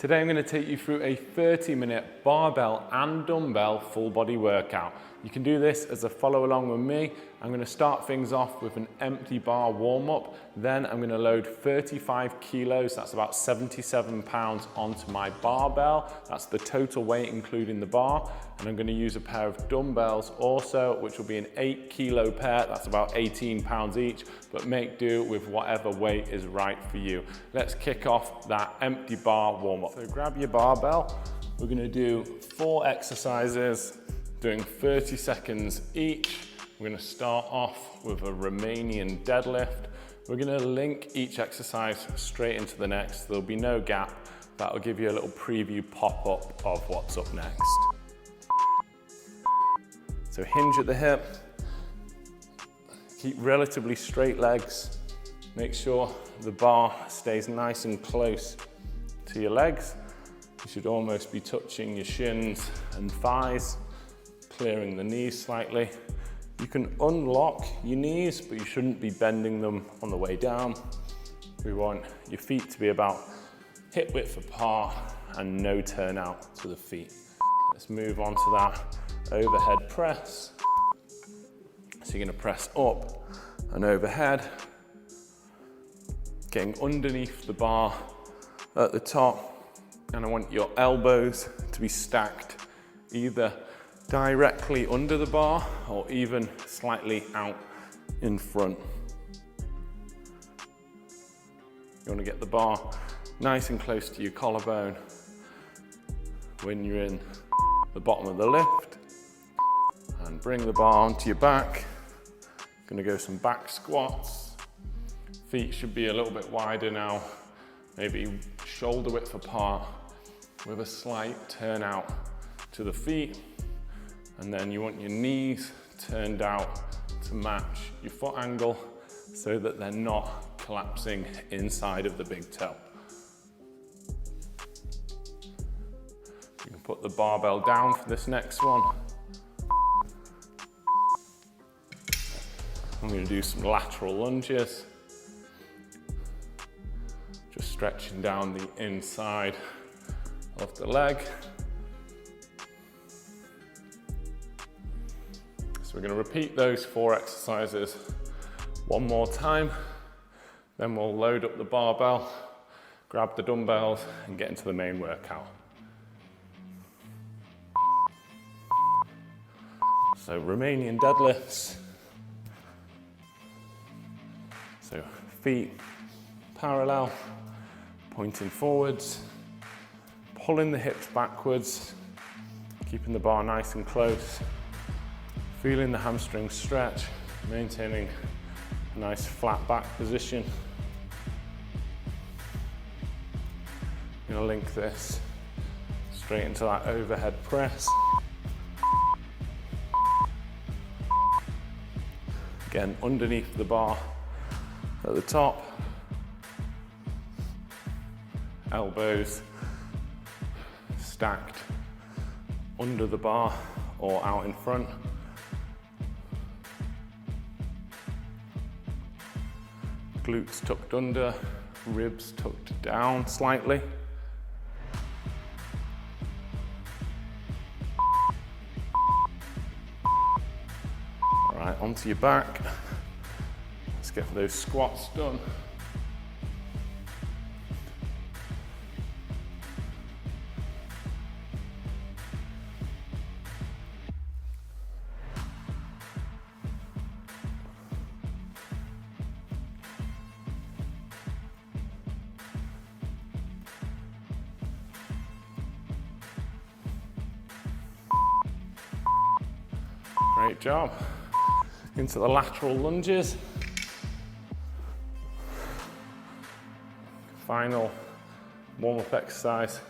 Today I'm going to take you through a 30-minute barbell and dumbbell full body workout. You can do this as a follow along with me. I'm going to start things off with an empty bar warm-up. Then I'm going to load 35 kilos, that's about 77 pounds, onto my barbell. That's the total weight including the bar. And I'm going to use a pair of dumbbells also, which will be an 8 kilo pair. That's about 18 pounds each, but make do with whatever weight is right for you. Let's kick off that empty bar warm-up. So grab your barbell. We're going to do 4 exercises, doing 30 seconds each. We're going to start off with a Romanian deadlift. We're going to link each exercise straight into the next. There'll be no gap. That'll give you a little preview pop-up of what's up next. So hinge at the hip. Keep relatively straight legs. Make sure the bar stays nice and close to your legs. You should almost be touching your shins and thighs, clearing the knees slightly. You can unlock your knees, but you shouldn't be bending them on the way down. We want your feet to be about hip width apart and no turn out to the feet. Let's move on to that overhead press. So you're going to press up and overhead, getting underneath the bar at the top, and I want your elbows to be stacked either directly under the bar or even slightly out in front. You want to get the bar nice and close to your collarbone when you're in the bottom of the lift, and bring the bar onto your back. Going to go some back squats. Feet should be a little bit wider now, maybe shoulder width apart with a slight turn out to the feet. And then you want your knees turned out to match your foot angle so that they're not collapsing inside of the big toe. You can put the barbell down for this next one. I'm going to do some lateral lunges. Just stretching down the inside of the leg. So we're going to repeat those 4 exercises one more time. Then we'll load up the barbell, grab the dumbbells, and get into the main workout. So Romanian deadlifts. So feet parallel, pointing forwards, pulling the hips backwards, keeping the bar nice and close. Feeling the hamstrings stretch, maintaining a nice flat back position. I'm going to link this straight into that overhead press. Again, underneath the bar at the top. Elbows stacked under the bar or out in front. Glutes tucked under, ribs tucked down slightly. All right, onto your back. Let's get those squats done. Great job. Into the lateral lunges. Final warm-up exercise.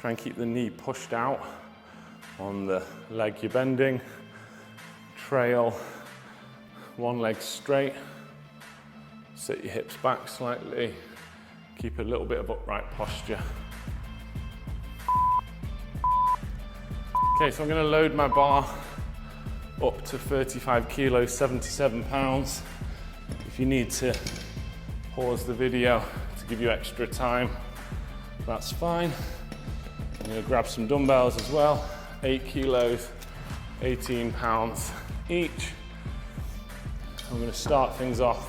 Try and keep the knee pushed out on the leg you're bending. Trail one leg straight. Sit your hips back slightly. Keep a little bit of upright posture. Okay, so I'm going to load my bar up to 35 kilos, 77 pounds. If you need to pause the video to to give you extra time, that's fine. I'm gonna grab some dumbbells as well, 8 kilos, 18 pounds each. I'm gonna start things off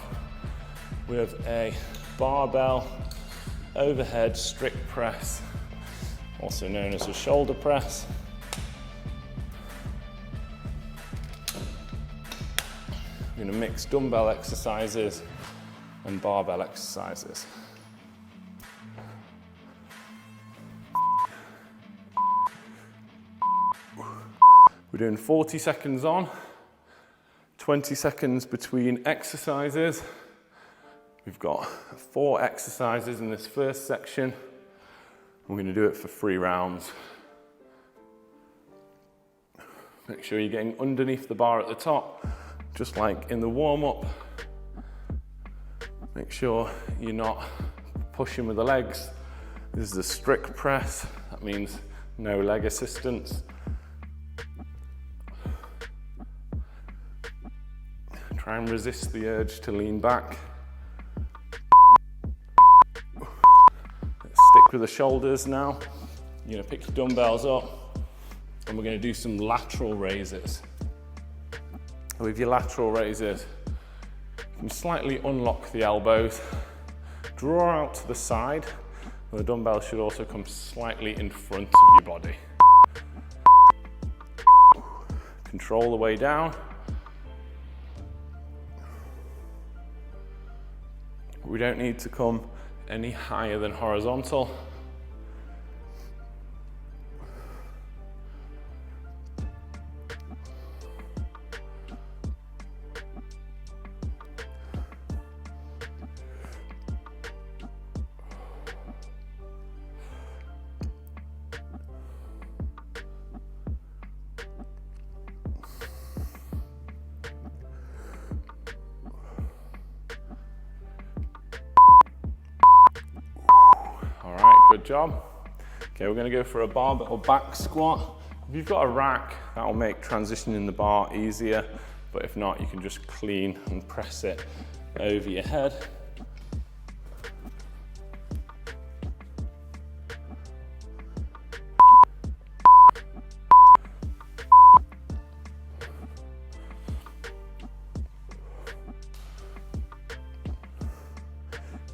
with a barbell overhead strict press, also known as a shoulder press. I'm going to mix dumbbell exercises and barbell exercises. We're doing 40 seconds on, 20 seconds between exercises. We've got 4 exercises in this first section. We're going to do it for 3 rounds. Make sure you're getting underneath the bar at the top, just like in the warm-up. Make sure you're not pushing with the legs. This is a strict press. That means no leg assistance. Try and resist the urge to lean back. Stick with the shoulders now. You're gonna pick your dumbbells up and we're gonna do some lateral raises. With your lateral raises, you can slightly unlock the elbows, draw out to the side, and the dumbbell should also come slightly in front of your body. Control the way down. We don't need to come any higher than horizontal. Good job. Okay, we're going to go for a barbell back squat. If you've got a rack, that will make transitioning the bar easier, but if not, you can just clean and press it over your head.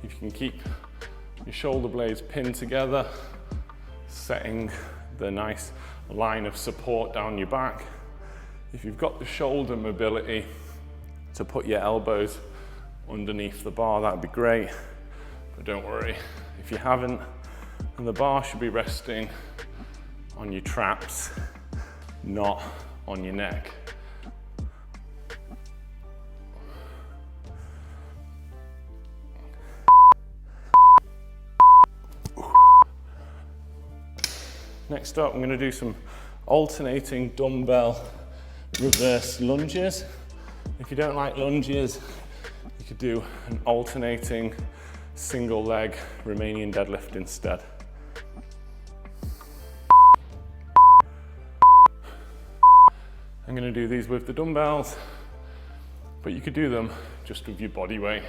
If you can keep your shoulder blades pinned together, setting the nice line of support down your back. If you've got the shoulder mobility to put your elbows underneath the bar, that'd be great. But don't worry, if you haven't, then the bar should be resting on your traps, not on your neck. Next up, I'm going to do some alternating dumbbell reverse lunges. If you don't like lunges, you could do an alternating single leg Romanian deadlift instead. I'm going to do these with the dumbbells, but you could do them just with your body weight.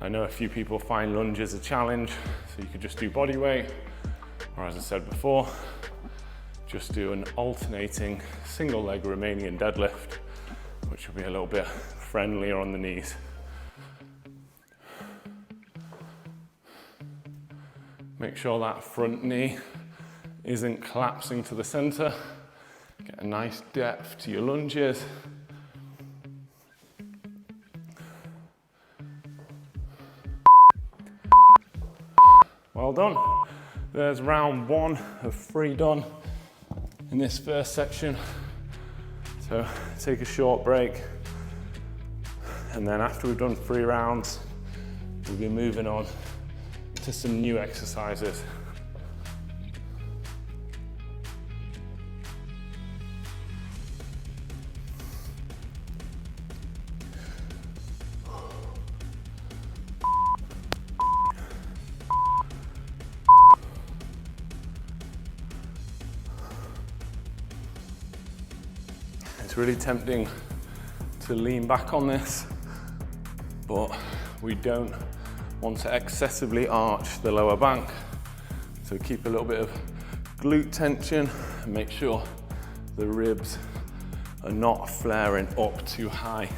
I know a few people find lunges a challenge, so you could just do body weight. Or as I said before, just do an alternating single leg Romanian deadlift, which will be a little bit friendlier on the knees. Make sure that front knee isn't collapsing to the center. Get a nice depth to your lunges. Well done. There's round 1 of 3 done in this first section. So take a short break. And then after we've done 3 rounds, we'll be moving on to some new exercises. It's really tempting to lean back on this, but we don't want to excessively arch the lower back. So keep a little bit of glute tension and make sure the ribs are not flaring up too high.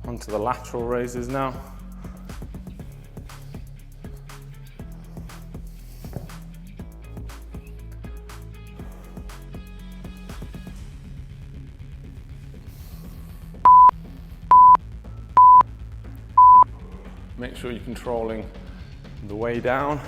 Onto the lateral raises now. Make sure you're controlling the way down.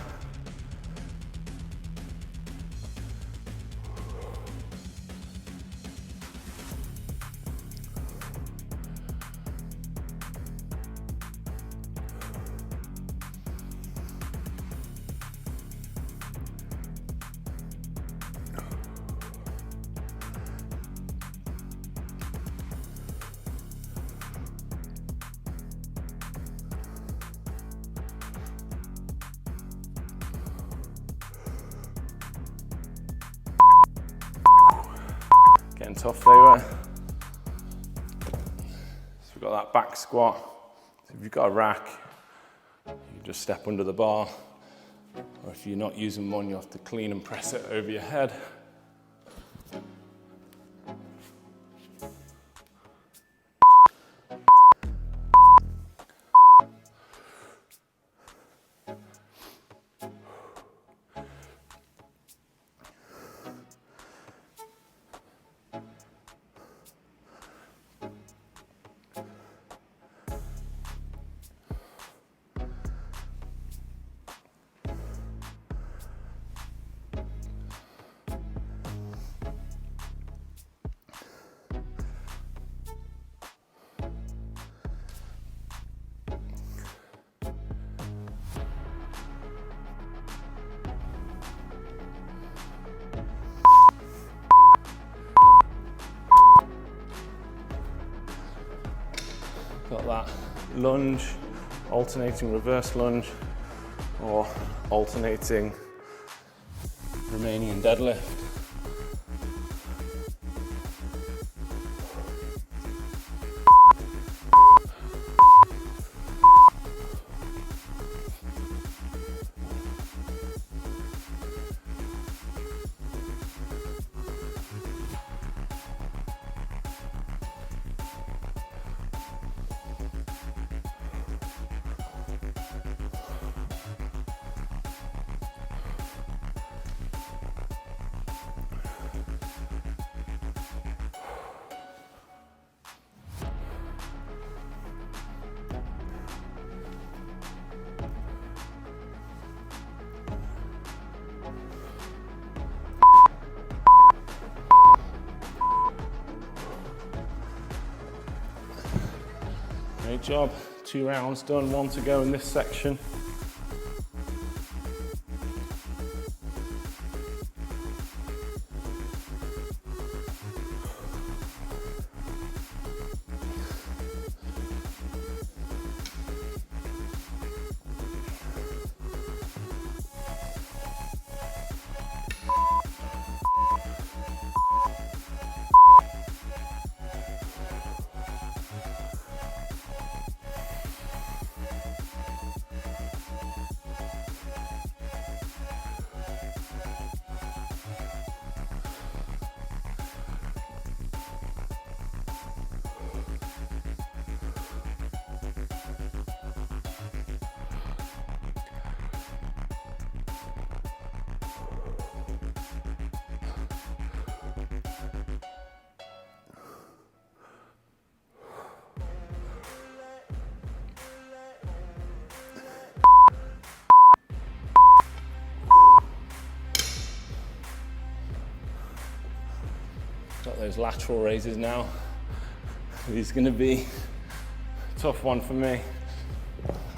Getting tough they were. So we've got that back squat. So if you've got a rack, you can just step under the bar. Or if you're not using one, you have to clean and press it over your head. Got that lunge, alternating reverse lunge, or alternating Romanian deadlift. Great job, 2 rounds done, 1 to go in this section. Got those lateral raises now. These are going to be a tough one for me.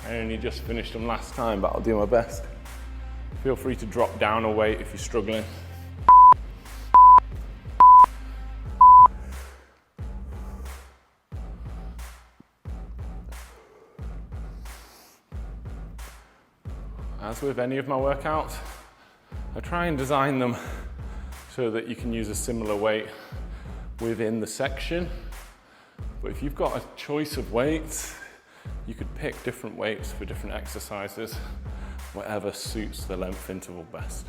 I only just finished them last time, but I'll do my best. Feel free to drop down a weight if you're struggling. As with any of my workouts, I try and design them so that you can use a similar weight within the section. But if you've got a choice of weights, you could pick different weights for different exercises, whatever suits the length interval best.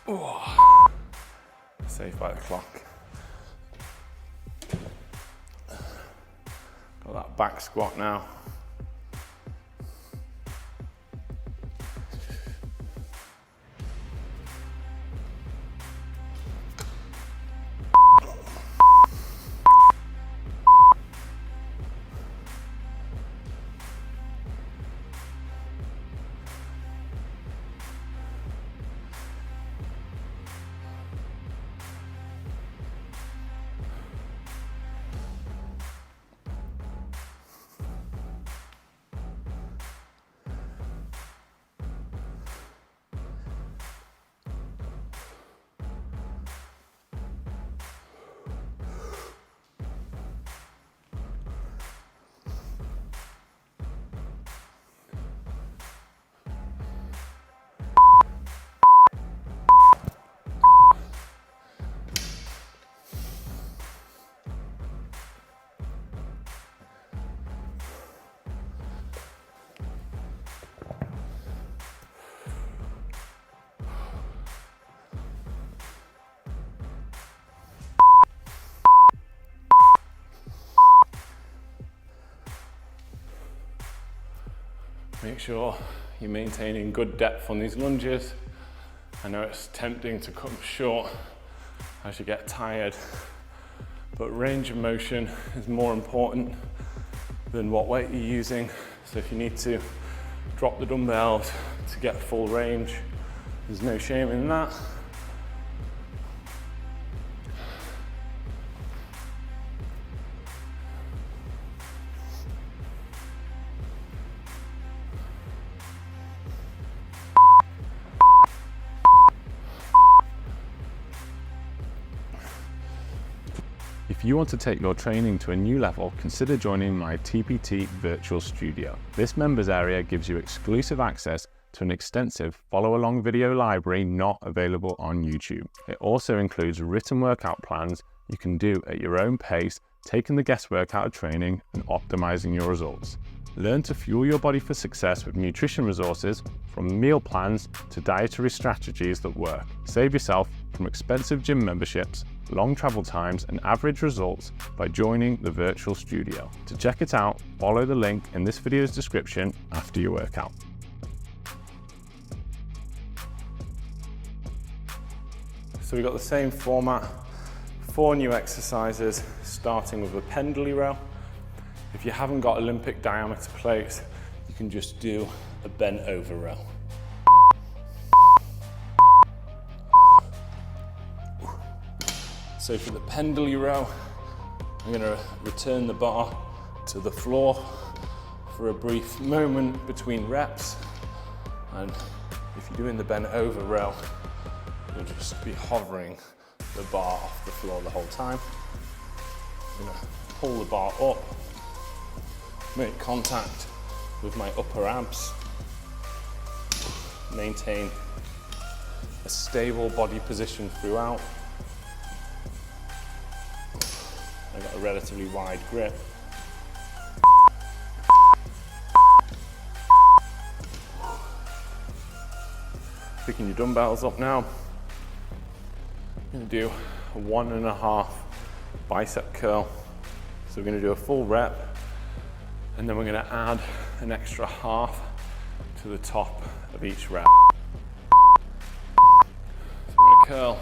Oh, saved by the clock. Got that back squat now. Make sure you're maintaining good depth on these lunges. I know it's tempting to come short as you get tired, but range of motion is more important than what weight you're using. So if you need to drop the dumbbells to get full range, there's no shame in that. If you want to take your training to a new level, consider joining my TPT virtual studio. This members area gives you exclusive access to an extensive follow-along video library not available on YouTube. It also includes written workout plans you can do at your own pace, taking the guesswork out of training and optimizing your results. Learn to fuel your body for success with nutrition resources, from meal plans to dietary strategies that work. Save yourself from expensive gym memberships, long travel times and average results by joining the virtual studio. To check it out, follow the link in this video's description after your workout. So we've got the same format, 4 new exercises, starting with a pendley row. If you haven't got Olympic diameter plates, you can just do a bent over row. So for the pendley row, I'm going to return the bar to the floor for a brief moment between reps. And if you're doing the bent over row, you'll just be hovering the bar off the floor the whole time. I'm going to pull the bar up, make contact with my upper abs, maintain a stable body position throughout. I've got a relatively wide grip. Picking your dumbbells up now. I'm going to do a 1.5 bicep curl. So we're going to do a full rep, and then we're going to add an extra half to the top of each rep. So we're going to curl,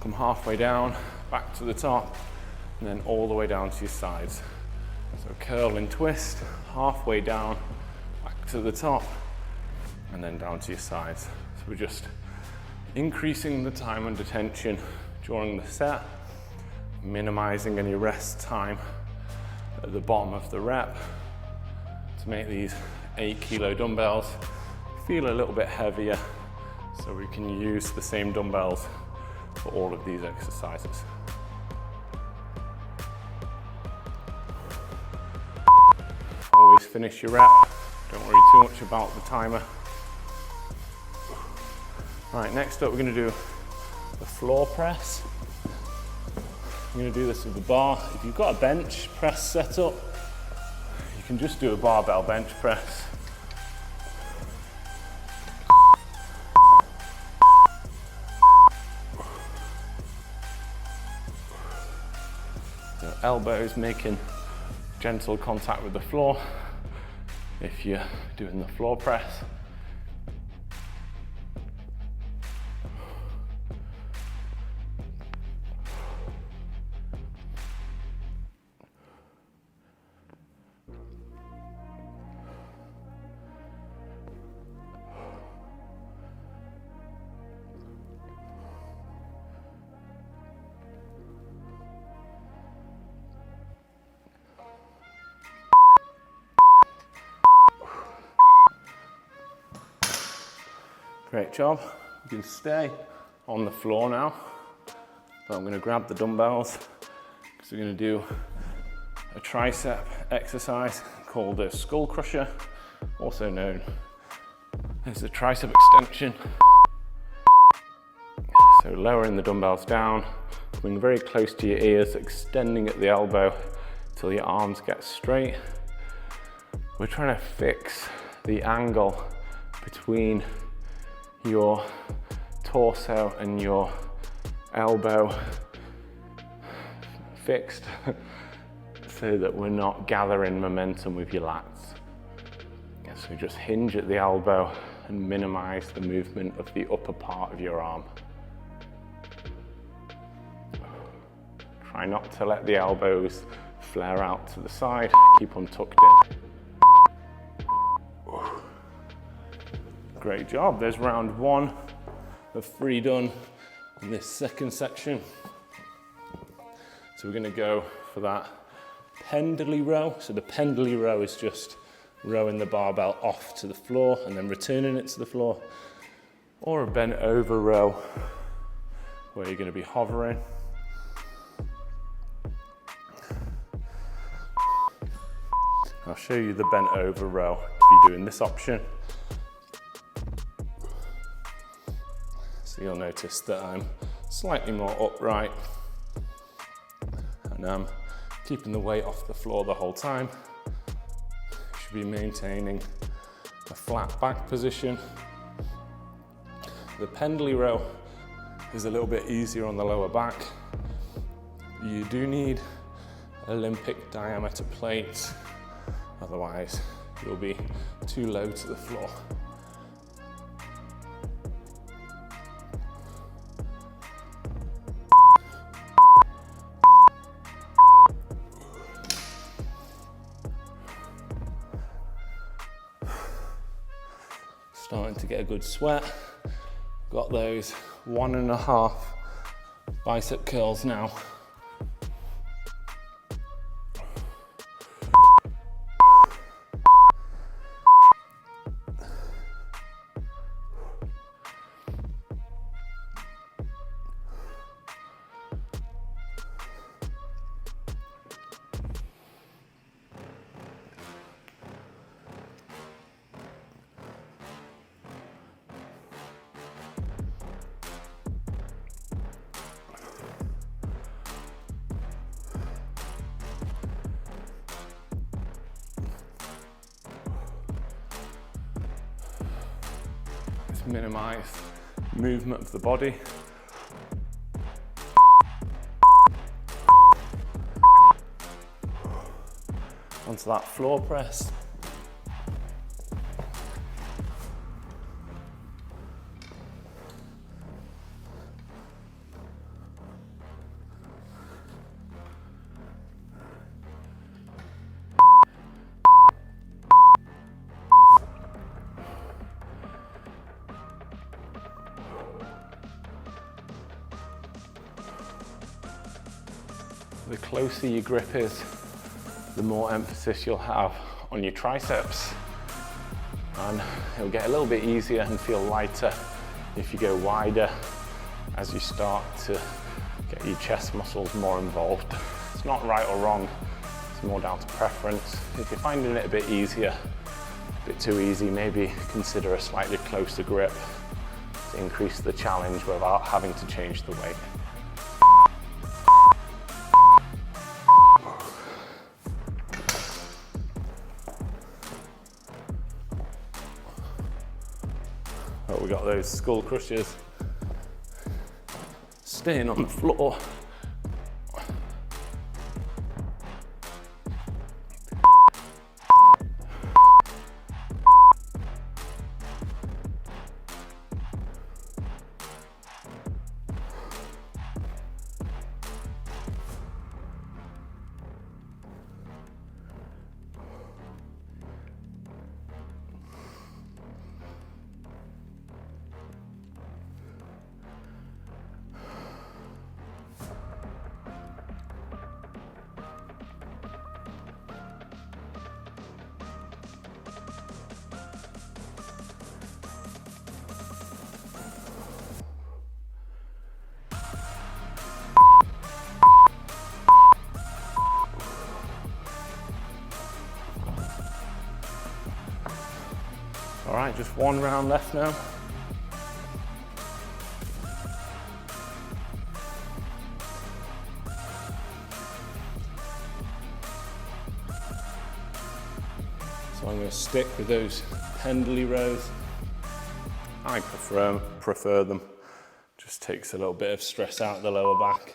come halfway down, back to the top, and then all the way down to your sides. So curl and twist, halfway down, back to the top, and then down to your sides. So we're just increasing the time under tension during the set, minimizing any rest time at the bottom of the rep to make these 8 kilo dumbbells feel a little bit heavier So we can use the same dumbbells for all of these exercises. Always finish your rep. Don't worry too much about the timer. Right, next up we're going to do the floor press. I'm going to do this with the bar. If you've got a bench press set up, you can just do a barbell bench press. So elbows making gentle contact with the floor if you're doing the floor press. Great job. You can stay on the floor now, but I'm going to grab the dumbbells because we're going to do a tricep exercise called a skull crusher, also known as a tricep extension. So lowering the dumbbells down, coming very close to your ears, extending at the elbow till your arms get straight. We're trying to fix the angle between your torso and your elbow fixed so that we're not gathering momentum with your lats. So just hinge at the elbow and minimize the movement of the upper part of your arm. Try not to let the elbows flare out to the side, keep them tucked in. Great job, there's round one of 3 done in this second section. So we're gonna go for that pendley row. So the pendley row is just rowing the barbell off to the floor and then returning it to the floor. Or a bent over row where you're gonna be hovering. I'll show you the bent over row if you're doing this option. So you'll notice that I'm slightly more upright and I'm keeping the weight off the floor the whole time. You should be maintaining a flat back position. The pendley row is a little bit easier on the lower back. You do need Olympic diameter plates, otherwise you'll be too low to the floor. Starting to get a good sweat. Got those 1.5 bicep curls now. Minimize movement of the body. Onto that floor press. The closer your grip is, the more emphasis you'll have on your triceps, and it'll get a little bit easier and feel lighter if you go wider as you start to get your chest muscles more involved. It's not right or wrong, it's more down to preference. If you're finding it a bit easier, a bit too easy, maybe consider a slightly closer grip to increase the challenge without having to change the weight. Oh, we got those skull crushers staying on the floor. All right, just one round left now. So I'm going to stick with those pendley rows. I prefer them. Just takes a little bit of stress out of the lower back.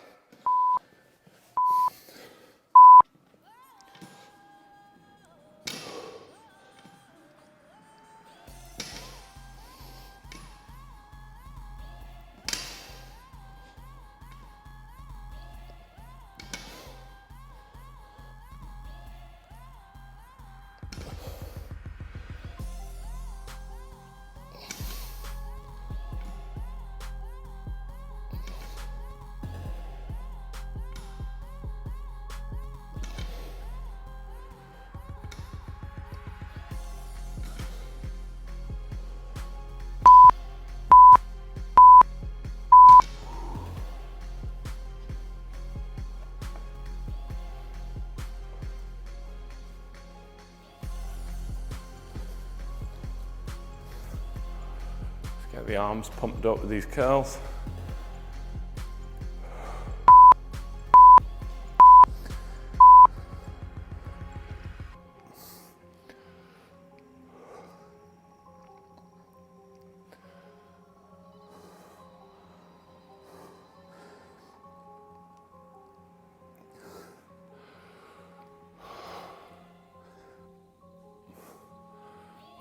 Get the arms pumped up with these curls.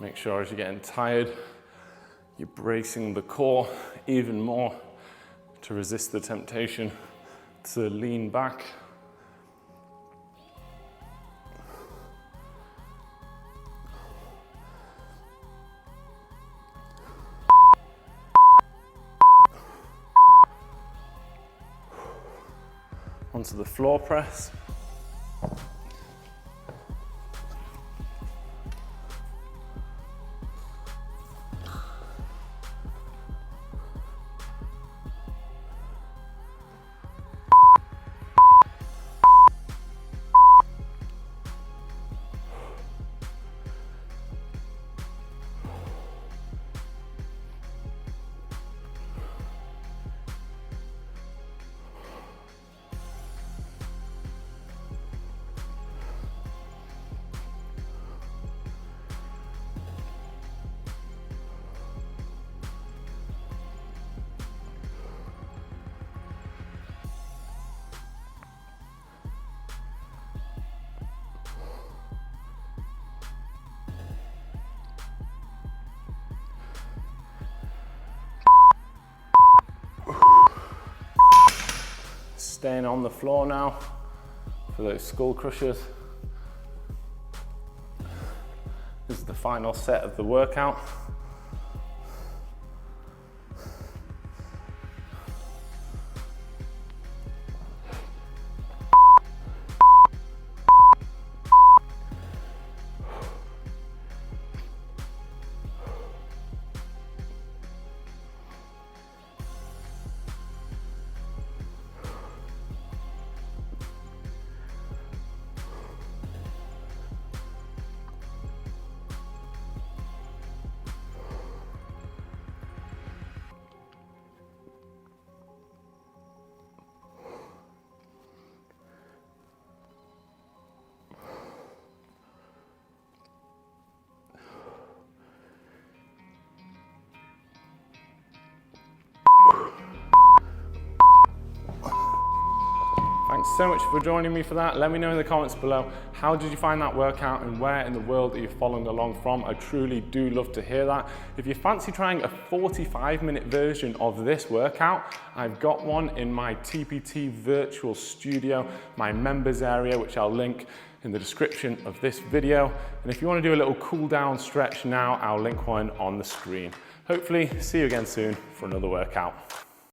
Make sure as you're getting tired, you're bracing the core even more to resist the temptation to lean back. Onto the floor press. Staying on the floor now for those skull crushers. This is the final set of the workout. so much for joining me for that. Let me know in the comments below, how did you find that workout and where in the world are you following along from? I truly do love to hear that. If you fancy trying a 45-minute version of this workout, I've got one in my TPT virtual studio, my members area, which I'll link in the description of this video. And if you want to do a little cool down stretch now, I'll link one on the screen. Hopefully see you again soon for another workout.